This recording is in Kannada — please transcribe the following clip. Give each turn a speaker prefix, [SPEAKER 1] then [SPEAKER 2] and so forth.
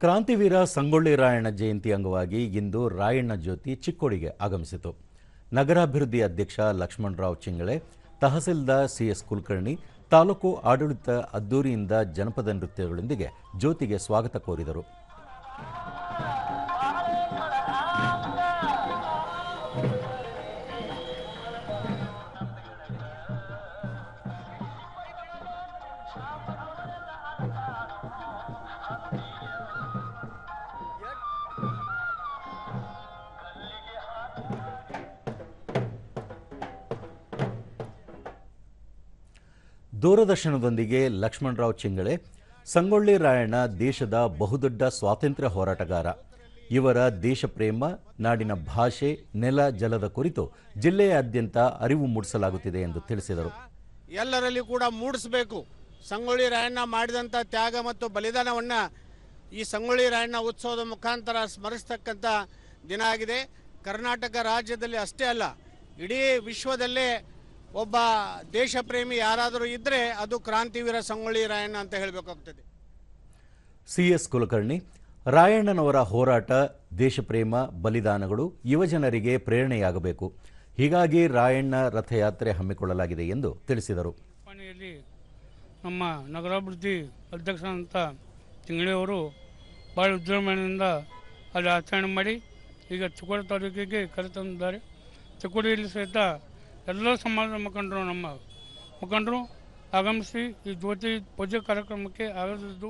[SPEAKER 1] ಕ್ರಾಂತಿವೀರ ಸಂಗೊಳ್ಳಿ ರಾಯಣ್ಣ ಜಯಂತಿ ಅಂಗವಾಗಿ ಇಂದು ರಾಯಣ್ಣ ಜ್ಯೋತಿ ಚಿಕ್ಕೋಡಿಗೆ ಆಗಮಿಸಿತು. ನಗರಾಭಿವೃದ್ಧಿ ಅಧ್ಯಕ್ಷ ಲಕ್ಷ್ಮಣರಾವ್ ಚಿಂಗಳೆ, ತಹಸೀಲ್ದಾರ್ ಸಿಎಸ್ ಕುಲಕರ್ಣಿ, ತಾಲೂಕು ಆಡಳಿತ ಅದ್ದೂರಿಯಿಂದ ಜನಪದ ನೃತ್ಯಗಳೊಂದಿಗೆ ಜ್ಯೋತಿಗೆ ಸ್ವಾಗತ ಕೋರಿದರು. ದೂರದರ್ಶನದೊಂದಿಗೆ ಲಕ್ಷ್ಮಣರಾವ್ ಚಿಂಗಳೆ, ಸಂಗೊಳ್ಳಿ ರಾಯಣ್ಣ ದೇಶದ ಬಹುದೊಡ್ಡ ಸ್ವಾತಂತ್ರ್ಯ ಹೋರಾಟಗಾರ. ಇವರ ದೇಶಪ್ರೇಮ, ನಾಡಿನ ಭಾಷೆ, ನೆಲ, ಜಲದ ಕುರಿತು ಜಿಲ್ಲೆಯಾದ್ಯಂತ ಅರಿವು ಮೂಡಿಸಲಾಗುತ್ತಿದೆ ಎಂದು ತಿಳಿಸಿದರು.
[SPEAKER 2] ಎಲ್ಲರಲ್ಲಿ ಕೂಡ ಮೂಡಿಸಬೇಕು. ಸಂಗೊಳ್ಳಿ ರಾಯಣ್ಣ ಮಾಡಿದಂಥ ತ್ಯಾಗ ಮತ್ತು ಬಲಿದಾನವನ್ನು ಈ ಸಂಗೊಳ್ಳಿ ರಾಯಣ್ಣ ಉತ್ಸವದ ಮುಖಾಂತರ ಸ್ಮರಿಸ್ತಕ್ಕಂಥ ದಿನ ಆಗಿದೆ. ಕರ್ನಾಟಕ ರಾಜ್ಯದಲ್ಲಿ ಅಷ್ಟೇ ಅಲ್ಲ, ಇಡೀ ವಿಶ್ವದಲ್ಲೇ ಒಬ್ಬ ದೇಶ ಪ್ರೇಮಿ ಯಾರಾದರೂ ಇದ್ದರೆ ಅದು ಕ್ರಾಂತಿವೀರ ಸಂಗೊಳ್ಳಿ ರಾಯಣ್ಣ ಅಂತ ಹೇಳಬೇಕಾಗ್ತದೆ.
[SPEAKER 1] ಸಿಎಸ್ ಕುಲಕರ್ಣಿ, ರಾಯಣ್ಣನವರ ಹೋರಾಟ, ದೇಶಪ್ರೇಮ, ಬಲಿದಾನಗಳು ಯುವಜನರಿಗೆ ಪ್ರೇರಣೆಯಾಗಬೇಕು. ಹೀಗಾಗಿ ರಾಯಣ್ಣ ರಥಯಾತ್ರೆ ಹಮ್ಮಿಕೊಳ್ಳಲಾಗಿದೆ ಎಂದು ತಿಳಿಸಿದರು.
[SPEAKER 3] ನಮ್ಮ ನಗರಾಭಿವೃದ್ಧಿ ಅಧ್ಯಕ್ಷರಂತ ಚಿಂಗಳೆಯವರು ಭಾಳ ವಿಜೃಂಭಣೆಯಿಂದ ಅಲ್ಲಿ ಆಚರಣೆ ಮಾಡಿ ಈಗ ಚಿಕ್ಕೋಡಿ ತಾಲೂಕಿಗೆ ಕರೆತಂದಿದ್ದಾರೆ. ಚಿಕ್ಕೋಡಿಯಲ್ಲಿ ಸಹಿತ ಎಲ್ಲ ಸಮಾಜದ ಮುಖಂಡರು, ನಮ್ಮ ಮುಖಂಡರು ಆಗಮಿಸಿ ಈ ಜ್ಯೋತಿ ಪೂಜೆ ಕಾರ್ಯಕ್ರಮಕ್ಕೆ ಆಗಮಿಸಿದ್ದು